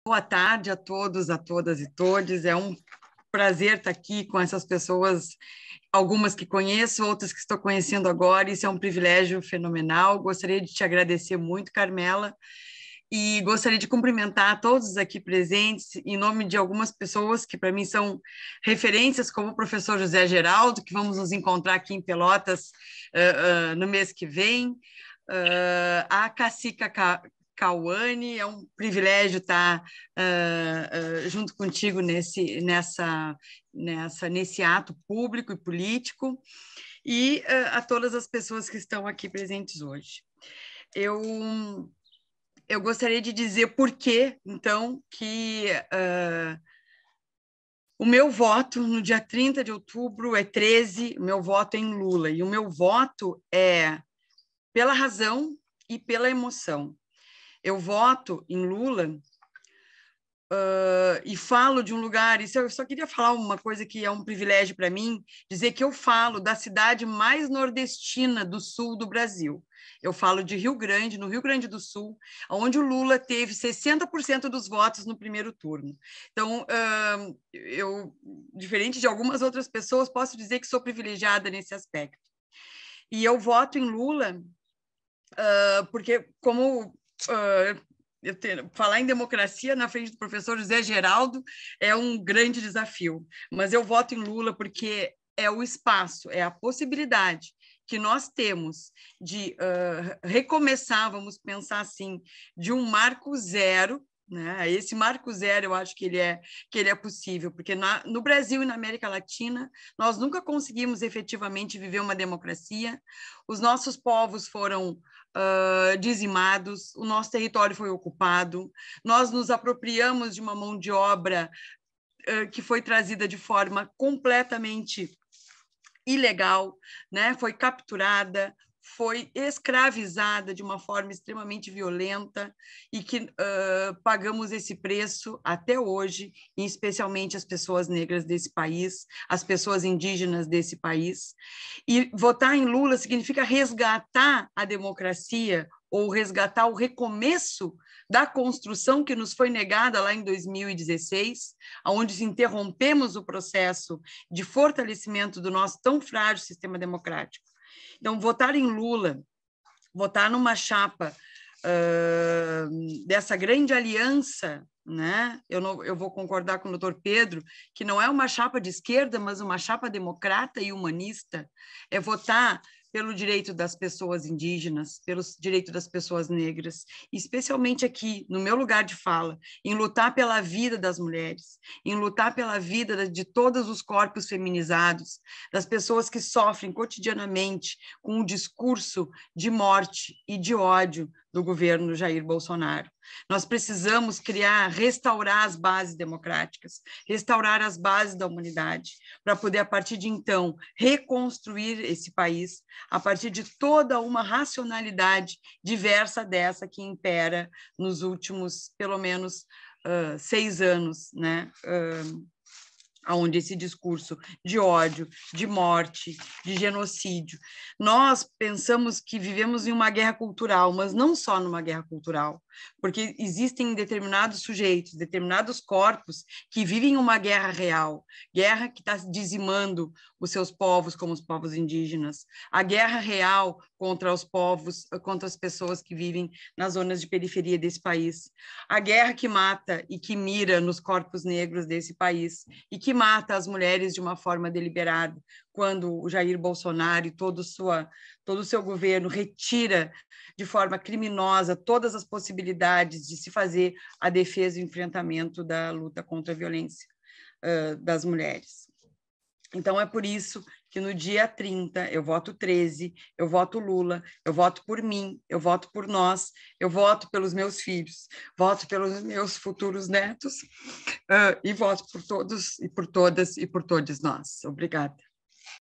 Boa tarde a todos, a todas e todes. É um prazer estar aqui com essas pessoas, algumas que conheço, outras que estou conhecendo agora. Isso é um privilégio fenomenal. Gostaria de te agradecer muito, Carmela, e gostaria de cumprimentar todos aqui presentes em nome de algumas pessoas que para mim são referências, como o professor José Geraldo, que vamos nos encontrar aqui em Pelotas no mês que vem, a Cacica Cauane. É um privilégio estar junto contigo nesse ato público e político, e a todas as pessoas que estão aqui presentes hoje. Eu gostaria de dizer por que, então, que o meu voto no dia 30 de outubro é 13, o meu voto é em Lula, e o meu voto é pela razão e pela emoção. Eu voto em Lula e falo de um lugar, isso eu só queria falar uma coisa que é um privilégio para mim, dizer que eu falo da cidade mais nordestina do sul do Brasil. Eu falo de Rio Grande, no Rio Grande do Sul, onde o Lula teve 60% dos votos no primeiro turno. Então, eu, diferente de algumas outras pessoas, posso dizer que sou privilegiada nesse aspecto. E eu voto em Lula porque, como falar em democracia na frente do professor José Geraldo é um grande desafio, mas eu voto em Lula porque é o espaço, é a possibilidade que nós temos de recomeçar, vamos pensar assim, de um marco zero, né? Esse marco zero eu acho que ele é possível, porque no Brasil e na América Latina nós nunca conseguimos efetivamente viver uma democracia, os nossos povos foram dizimados, o nosso território foi ocupado, nós nos apropriamos de uma mão de obra que foi trazida de forma completamente ilegal, né? Foi capturada, foi escravizada de uma forma extremamente violenta e que pagamos esse preço até hoje, e especialmente as pessoas negras desse país, as pessoas indígenas desse país. E votar em Lula significa resgatar a democracia ou resgatar o recomeço da construção que nos foi negada lá em 2016, onde interrompemos o processo de fortalecimento do nosso tão frágil sistema democrático. Então, votar em Lula, votar numa chapa dessa grande aliança, né? Eu vou concordar com o doutor Pedro, que não é uma chapa de esquerda, mas uma chapa democrata e humanista, é votar pelo direito das pessoas indígenas, pelo direito das pessoas negras, especialmente aqui, no meu lugar de fala, em lutar pela vida das mulheres, em lutar pela vida de todos os corpos feminizados, das pessoas que sofrem cotidianamente com o discurso de morte e de ódio do governo Jair Bolsonaro. Nós precisamos restaurar as bases democráticas, restaurar as bases da humanidade, para poder, a partir de então, reconstruir esse país, a partir de toda uma racionalidade diversa dessa que impera nos últimos, pelo menos, 6 anos, né? Onde esse discurso de ódio, de morte, de genocídio. Nós pensamos que vivemos em uma guerra cultural, mas não só numa guerra cultural, porque existem determinados sujeitos, determinados corpos que vivem uma guerra real, guerra que está dizimando os seus povos, como os povos indígenas, a guerra real contra os povos, contra as pessoas que vivem nas zonas de periferia desse país, a guerra que mata e que mira nos corpos negros desse país e que mata as mulheres de uma forma deliberada, quando o Jair Bolsonaro e todo o seu governo retira de forma criminosa todas as possibilidades de se fazer a defesa e o enfrentamento da luta contra a violência das mulheres. Então, é por isso que no dia 30 eu voto 13, eu voto Lula, eu voto por mim, eu voto por nós, eu voto pelos meus filhos, voto pelos meus futuros netos e voto por todos e por todas e por todos nós. Obrigada.